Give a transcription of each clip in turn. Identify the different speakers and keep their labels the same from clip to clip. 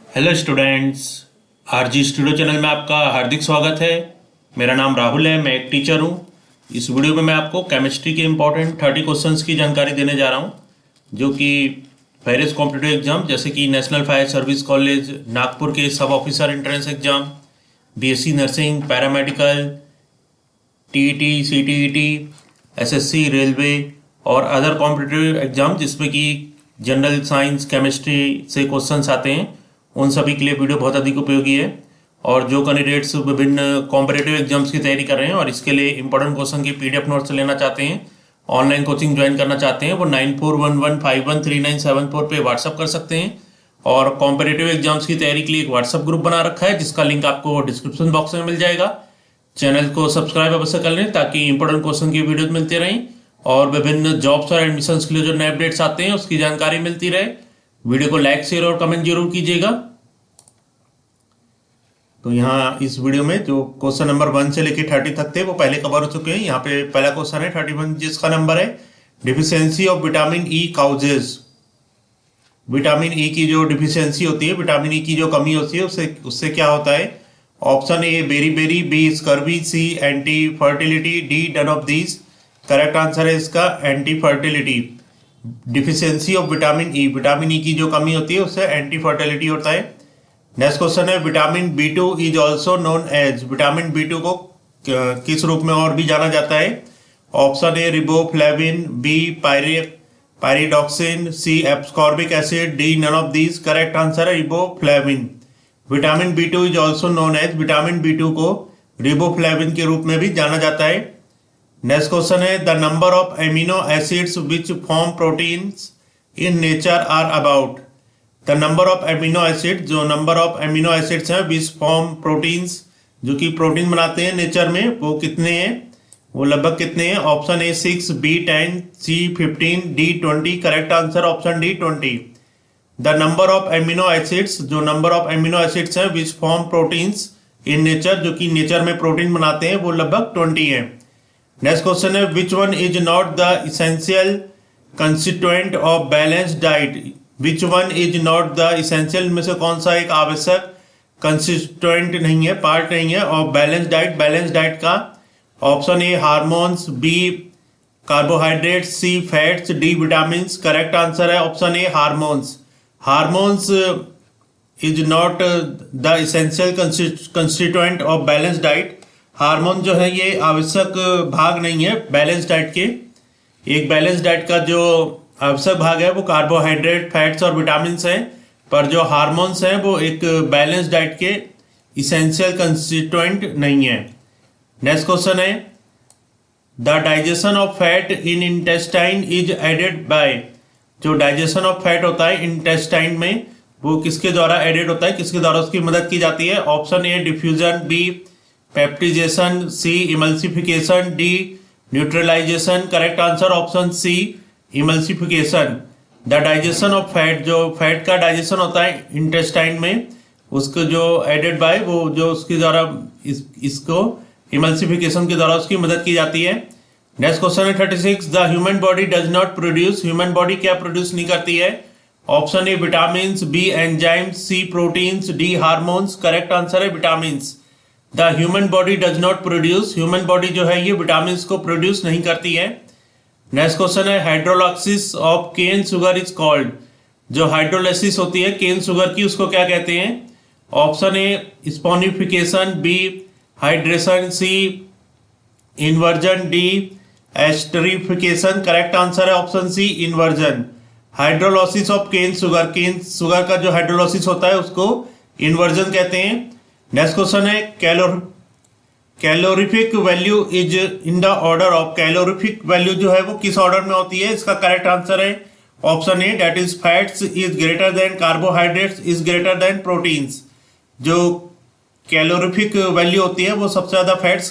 Speaker 1: Hello students. RG studio channel में आपका हार्दिक स्वागत है। मेरा नाम राहुल है, मैं एक टीचर हूँ। इस वीडियो में मैं आपको केमिस्ट्री के इम्पोर्टेंट 30 क्वेश्चंस की जानकारी देने जा रहा हूँ, जो कि वेरियस कॉम्पिटिटिव एग्जाम जैसे कि national fire service college, Nagpur के sub officer entrance exam, BSc nursing, paramedical, TET, CTET, SSC, railway और अदर कॉम्पिटिटिव एग्जाम जिसमें कि जनरल साइंस, केमिस्ट्री से क्वेश्चंस आते हैं, उन सभी के लिए वीडियो बहुत अधिक उपयोगी है। और जो कैंडिडेट्स विभिन्न कॉम्पिटिटिव एग्जाम्स की तैयारी कर रहे हैं और इसके लिए इंपॉर्टेंट क्वेश्चन की पीडीएफ नोट्स लेना चाहते हैं, ऑनलाइन कोचिंग ज्वाइन करना चाहते हैं, वो 9411513974 पे व्हाट्सअप कर सकते हैं। और कॉम्पिटिटिव एग्जाम्स की तैयारी के लिए एक व्हाट्सअप ग्रुप बना रखा है जिसका लिंक आपको डिस्क्रिप्शन बॉक्स में मिल जाएगा। चैनल को सब्सक्राइब अवश्य कर लें ताकि इंपॉर्टेंट क्वेश्चन की वीडियो मिलती रहें और विभिन्न जॉब्स और एडमिशन्स के लिए जो नए अपडेट्स आते हैं उसकी जानकारी मिलती रहे। वीडियो को लाइक, शेयर और कमेंट जरूर कीजिएगा। तो यहाँ इस वीडियो में जो क्वेश्चन नंबर 1 से लेकर 30 तक थे वो पहले कवर हो चुके हैं। यहाँ पे पहला क्वेश्चन है 31 जिसका नंबर है deficiency of vitamin E causes. Vitamin E की जो डिफिशियंसी होती है, विटामिन ई की जो कमी होती है उससे क्या होता है। Option A beriberi, B scurvy, C anti fertility, D none of these. Correct answer है इसका anti fertility. Deficiency of vitamin E, vitamin E की जो कमी होती है उससे एंटी फर्टिलिटी होता है। नेक्स्ट क्वेश्चन है vitamin B2 is also known as. Vitamin B2 को किस रूप में और भी जाना जाता है। Option A riboflavin, B pyridoxine, C ascorbic acid, D none of these. Correct answer है riboflavin. Vitamin B2 is also known as, vitamin B2 को रिबोफ्लेविन के रूप में भी जाना जाता है। नेक्स्ट क्वेश्चन है the number of amino acids which form proteins in nature are about. The number of amino acid, जो नंबर ऑफ एमिनो एसिड्स हैं विच फॉर्म प्रोटीन्स, जो कि प्रोटीन बनाते हैं नेचर में, वो कितने हैं, वो लगभग कितने हैं। Option A 6, B 10, C 15, D 20। Correct answer option D 20। The number of amino acids, जो नंबर ऑफ एमिनो एसिड्स हैं which form proteins in nature, जो कि नेचर में प्रोटीन बनाते हैं, वो लगभग 20 है। नेक्स्ट क्वेश्चन है which one is not the essential constituent of balanced diet. Which one is not the essential में से कौन सा एक आवश्यक कंस्टिट्यूएंट नहीं है, पार्ट नहीं है of balanced diet, balanced diet का। Option A hormones, B carbohydrates, C fats, D vitamin. Correct answer है option A hormones. Hormones is not the essential constituent of balanced diet. Hormone जो है ये आवश्यक भाग नहीं है बैलेंस डाइट के। एक बैलेंस डाइट का जो आवश्यक भाग है वो कार्बोहाइड्रेट, फैट्स और विटामिन हैं, पर जो हार्मोन्स हैं वो एक बैलेंस डाइट के इसेंशियल कंस्टिट्यूएंट नहीं है। नेक्स्ट क्वेश्चन है the digestion of fat in intestine is aided by. जो डाइजेशन ऑफ फैट होता है इंटेस्टाइन में, वो किसके द्वारा एडेड होता है, किसके द्वारा उसकी मदद की जाती है। Option A diffusion, B peptization, C emulsification, D neutralization. Correct answer option C emulsification. The digestion of fat, जो फैट का डाइजेशन होता है इंटेस्टाइन में, उसको जो एडेड बाय, वो जो उसके द्वारा इसको इमल्सिफिकेशन के द्वारा उसकी मदद की जाती है। नेक्स्ट क्वेश्चन है 36 the human body does not produce. Human body क्या प्रोड्यूस नहीं करती है। Option A vitamin, B enzymes, C proteins, D hormones. Correct answer है vitamin. The human body does not produce, human body जो है ये vitamin को प्रोड्यूस नहीं करती है। नेक्स्ट क्वेश्चन है hydrolysis of cane sugar is called. जो हाइड्रोलाइसिस होती है केन शुगर की, उसको क्या कहते हैं। Option A स्पॉनिफिकेशन, B hydration, C inversion, D esterification. Correct answer है option C inversion. Hydrolysis of cane sugar का जो हाइड्रोलाइसिस होता है उसको इन्वर्जन कहते हैं। नेक्स्ट क्वेश्चन है calorific value is in the order of. Calorific value जो है वो किस ऑर्डर में होती है। इसका करेक्ट आंसर है option A that is fats is greater than carbohydrates is greater than proteins. जो कैलोरीफिक वैल्यू होती है वो सबसे ज्यादा फैट्स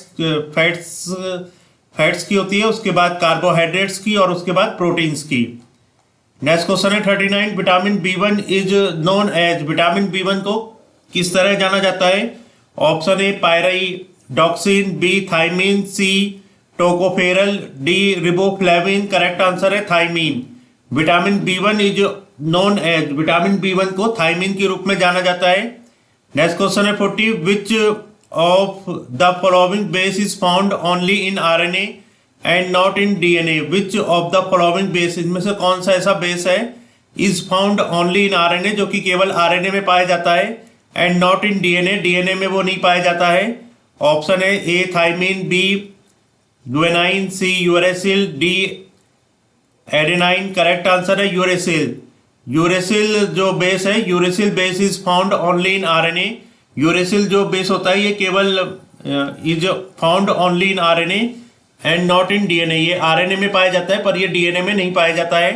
Speaker 1: की होती है, उसके बाद कार्बोहाइड्रेट्स की और उसके बाद प्रोटीन्स की। नेक्स्ट क्वेश्चन है 39 vitamin B1 is known as. Vitamin B1 को किस तरह जाना जाता है। Option A pyridoxine, B thiamine, C tocopherol, D riboflavin. Correct answer है thiamine. Vitamin B1 is known as, vitamin B1 को थायमिन के रूप में जाना जाता है। नेक्स्ट क्वेश्चन है 40, which of the following base is found only in RNA and not in DNA। Which of the following base, इनमें से कौन सा ऐसा बेस है is found only in RNA, जो कि केवल RNA में पाया जाता है, एंड नॉट इन DNA में वो नहीं पाया जाता है। ऑप्शन है A thymine, B guanine, C uracil, D adenine. Correct answer है यूरेसिल। यूरेसिल जो बेस है, uracil base is found only in RNA। Uracil जो बेस होता है ये केवल is found only in RNA and not in DNA। ये RNA में पाया जाता है पर ये DNA में नहीं पाया जाता है।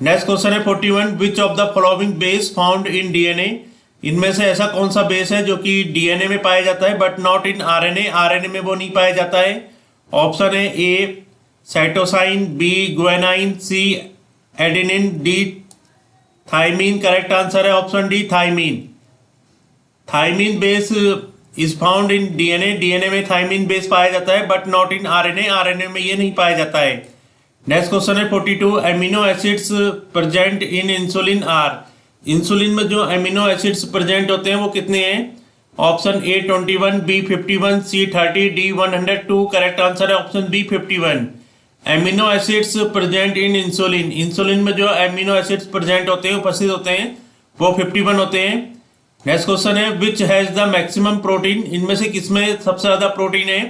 Speaker 1: नेक्स्ट क्वेश्चन है 41, which of the following base found in DNA। इनमें से ऐसा कौन सा बेस है जो कि DNA में पाया जाता है बट नॉट इन RNA में वो नहीं पाया जाता है। ऑप्शन है A cytosine, B guanine, C adenine, D thymine. Correct answer है option D thymine. Thymine base is found in DNA में थायमीन बेस पाया जाता है बट नॉट इन RNA में ये नहीं पाया जाता है। नेक्स्ट क्वेश्चन है 42, amino acids present in insulin are. Insulin में जो एमिनो एसिड्स प्रेजेंट होते हैं वो कितने हैं। Option A 21, B 51, C 30, D 102। Correct answer है option B 51। Amino acids present in insulin, insulin में जो एमिनो एसिड्स प्रेजेंट होते हैं, उपस्थित होते हैं, वो 51 होते हैं। नेक्स्ट क्वेश्चन है which has the maximum protein. इनमें से किसमें सबसे ज्यादा प्रोटीन है।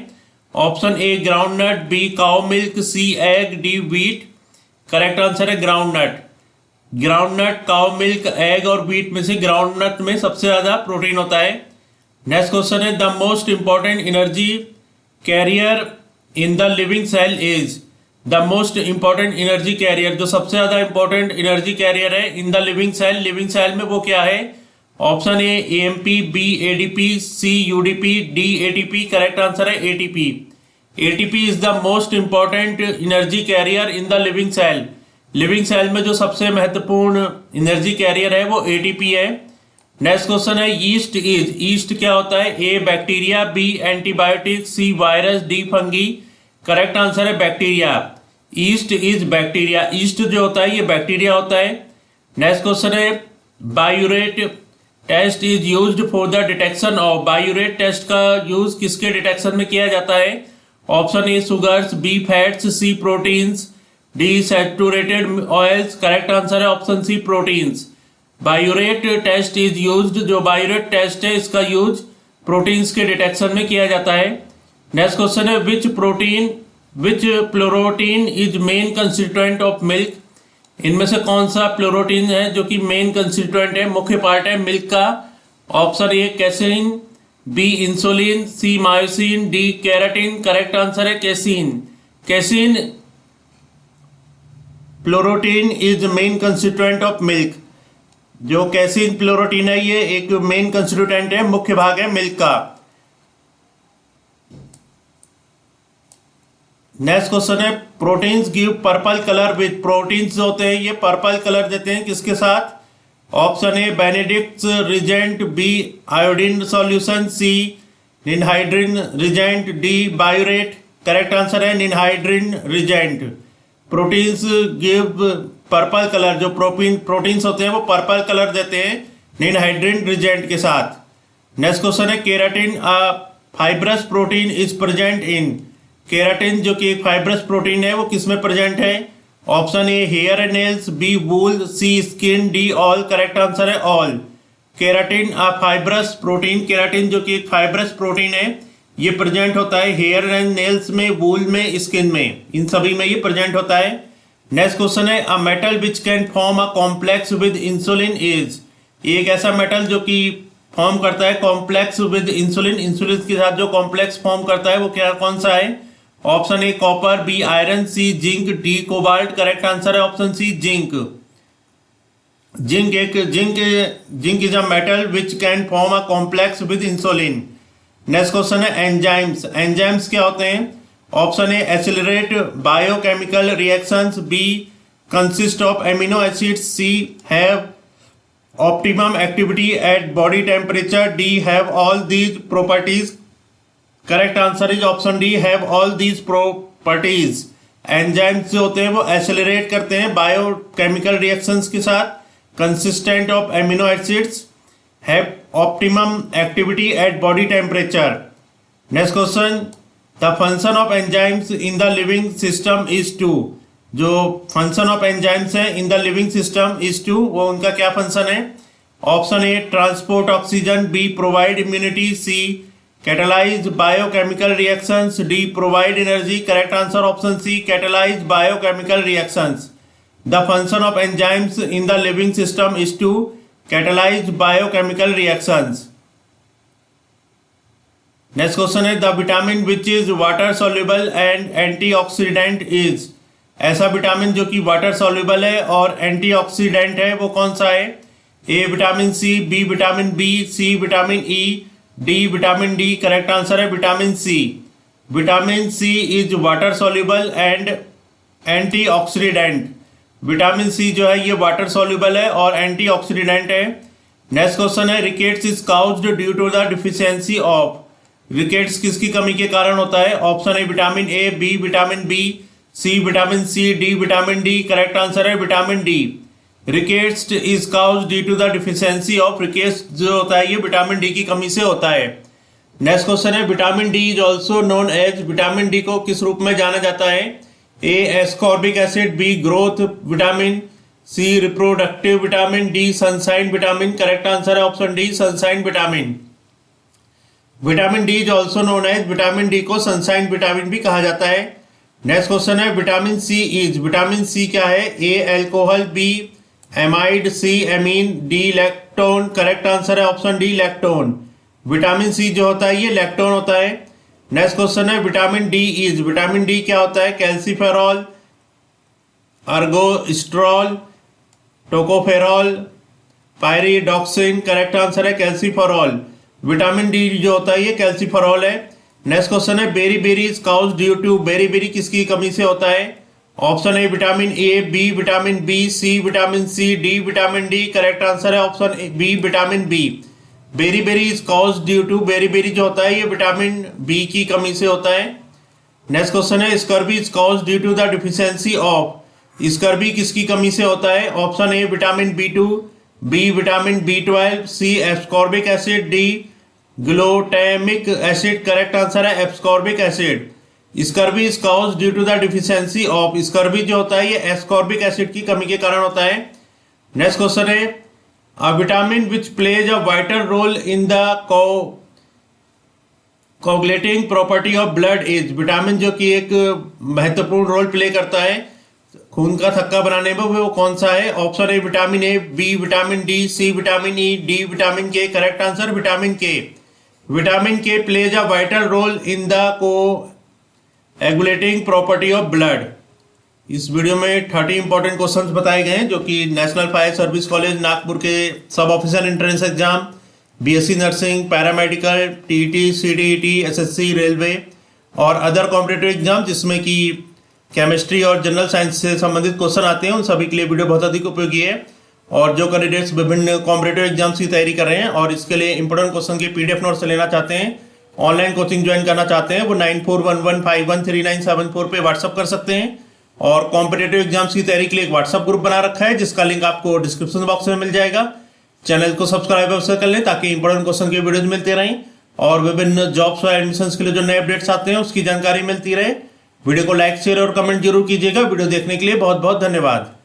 Speaker 1: Option A groundnut, B cow milk, C egg, D wheat. Correct answer है groundnut. Groundnut, cow milk, egg और व्हीट में से ग्राउंडनट में सबसे ज्यादा प्रोटीन होता है। नेक्स्ट क्वेश्चन है the most important energy carrier in the living cell is. The most important energy carrier, जो सबसे ज्यादा इंपॉर्टेंट एनर्जी कैरियर है इन द लिविंग सेल में वो क्या है। Option A AMP, B ADP, C UDP, D ATP। Correct answer है ATP। ATP is the most important energy carrier in the living cell. Living cell में जो सबसे महत्वपूर्ण एनर्जी कैरियर है वो ATP है। नेक्स्ट क्वेश्चन है ईस्ट इज। ईस्ट क्या होता है। A bacteria, B antibiotic, C virus, D fungi. Correct answer है bacteria. Yeast is bacteria. Yeast जो होता है ये बैक्टीरिया होता है। नेक्स्ट क्वेश्चन है biuret test is used for the detection of. Biuret test का यूज किसके डिटेक्शन में किया जाता है। Option A sugars, B fats, C proteins, D saturated oils. Correct answer है option C proteins. Biuret test is used, जो biuret test है इसका यूज प्रोटीन्स के डिटेक्शन में किया जाता है। नेक्स्ट क्वेश्चन है which protein is main constituent of milk. इनमें से कौन सा प्लोरोटीन है जो कि मेन कंस्टिट्यूएंट है, मुख्य पार्ट है मिल्क का। Option A casein, B insulin, C myosin, D keratin. Correct answer है casein. Casein protein is main constituent of milk. जो कैसीन प्लोरोटीन है ये एक मेन कंस्टिट्यूएंट है, मुख्य भाग है मिल्क का। नेक्स्ट क्वेश्चन है proteins give purple colour with. Proteins होते हैं ये पर्पल कलर देते हैं किसके साथ। Option A Benedict reagent, B iodine solution, C ninhydrin reagent, D biuret. Correct answer है ninhydrin reagent. Proteins give purple colour, जो प्रोटीन्स होते हैं वो पर्पल कलर देते हैं निनहाइड्रिन रिजेंट के साथ। नेक्स्ट क्वेश्चन है keratin a fibrous protein is present in. Keratin जो कि एक फाइब्रस प्रोटीन है वो किसमें प्रेजेंट है। Option A hair and nails, B wool, C skin, D all. Correct answer है all. Keratin a fibrous protein, keratin जो कि एक फाइब्रस प्रोटीन है ये प्रेजेंट होता है हेयर एंड नेल्स में, वूल में, स्किन में, इन सभी में ये प्रेजेंट होता है। नेक्स्ट क्वेश्चन है अ metal which can form a complex with insulin is. एक ऐसा मेटल जो कि फॉर्म करता है कॉम्प्लेक्स विद इंसुलिन, इंसुलिन के साथ जो कॉम्प्लेक्स फॉर्म करता है वो क्या कौन सा है। Option A copper, B iron, C zinc, D cobalt. Correct answer है option C zinc. Zinc is a metal which can form a complex with insulin. Next question है एंजाइम्स। एंजाइम्स क्या होते हैं। Option A accelerate biochemical reactions, B consist of amino acids, C have optimum activity at body temperature, D have all these properties. Correct answer is option D have all these properties. Enzymes जो होते हैं वो accelerate करते हैं biochemical reactions के साथ, consistent of amino acids, have optimum activity at body temperature. Next question, the function of enzymes in the living system is to, जो function of enzymes है in the living system is to, वो उनका क्या function है? Option A transport oxygen, B provide immunity, C catalyse biochemical reactions, D provide energy. Correct answer option C, catalyse biochemical reactions. The function of enzymes in the living system is to catalyse biochemical reactions. Next question है the vitamin which is water soluble and antioxidant is. ऐसा vitamin जो कि water soluble है और antioxidant है वो कौन सा है? A vitamin C, B vitamin B, C vitamin E, D vitamin D. Correct answer है vitamin C. Vitamin C is water soluble and antioxidant. Vitamin C जो है ये वाटर सॉल्युबल है और एंटीऑक्सीडेंट है. नेक्स्ट क्वेश्चन है rickets is caused due to the deficiency of. Rickets किसकी कमी के कारण होता है? Option A vitamin A, B vitamin B, C vitamin C, D vitamin D. Correct answer है vitamin D. Rickets is caused due to the deficiency of. Rickets जो होता है ये विटामिन डी की कमी से होता है. नेक्स्ट क्वेश्चन है vitamin D is also known as. Vitamin D को किस रूप में जाना जाता है? A ascorbic acid, B growth vitamin, C reproductive vitamin, D sunshine vitamin. Correct answer है option D, sunshine vitamin. Vitamin D is also known as. Vitamin D को sunshine vitamin भी कहा जाता है. नेक्स्ट क्वेश्चन है vitamin C is. Vitamin C क्या है? A alcohol, B amide, C amine, D lactone. Correct answer है option D, lactone. Vitamin C जो होता है ये लैक्टोन होता है. नेक्स्ट क्वेश्चन है vitamin D is. Vitamin D क्या होता है? Calciferol, ergosterol, tocopherol, pyridoxine. Correct answer है कैल्सीफेरॉल. विटामिन डी जो होता है ये कैल्सीफेरॉल है. नेक्स्ट क्वेश्चन है beriberi is caused due to. Beriberi किसकी कमी से होता है? Option A vitamin A, B vitamin B, C vitamin C, D vitamin D. Correct answer है option B, vitamin B. Beriberi is caused due to. Beriberi जो होता है ये विटामिन बी की कमी से होता है. नेक्स्ट क्वेश्चन है scurvy is caused due to the deficiency of. Scurvy किसकी कमी से होता है? Option A vitamin B two, B vitamin बी12, C ascorbic acid, D glutamic acid. Correct answer है ascorbic acid. Scurvy is caused due to the deficiency of. Scurvy जो होता है ये एस्कॉर्बिक एसिड की कमी के कारण होता है. नेक्स्ट क्वेश्चन है a vitamin which plays a vital role in the coagulating property of blood is. Vitamin जो कि एक महत्वपूर्ण रोल प्ले करता है खून का थक्का बनाने में, वो कौन सा है? Option A vitamin A, B vitamin D, C vitamin E, D vitamin K. Correct answer vitamin K. Vitamin K plays a vital role in the coagulating property of blood. इस वीडियो में 30 इंपॉर्टेंट क्वेश्चंस बताए गए हैं जो कि national fire service college Nagpur के sub officer entrance exam, BSc nursing, paramedical, TT, CDET, SSC, railway और other competitive exam जिसमें कि केमिस्ट्री और जनरल साइंस से संबंधित क्वेश्चन आते हैं, उन सभी के लिए वीडियो बहुत अधिक उपयोगी है. और जो कैंडिडेट्स विभिन्न कॉम्पिटिटिव एग्जाम्स की तैयारी कर रहे हैं और इसके लिए इंपॉर्टेंट क्वेश्चन के पीडीएफ नोट्स लेना चाहते हैं, ऑनलाइन कोचिंग ज्वाइन करना चाहते हैं, वो 9411513974 पे व्हाट्सअप कर सकते हैं. और कॉम्पिटिटिव एग्जाम्स की तैयारी के लिए एक व्हाट्सअप ग्रुप बना रखा है जिसका लिंक आपको डिस्क्रिप्शन बॉक्स में मिल जाएगा. चैनल को सब्सक्राइब अवश्य कर लें ताकि इंपॉर्टेंट क्वेश्चन के वीडियोज मिलते रहें और विभिन्न जॉब्स और एडमिशंस के लिए जो नए अपडेट्स आते हैं उसकी जानकारी मिलती रहे. वीडियो को लाइक, शेयर और कमेंट जरूर कीजिएगा. वीडियो देखने के लिए बहुत बहुत धन्यवाद.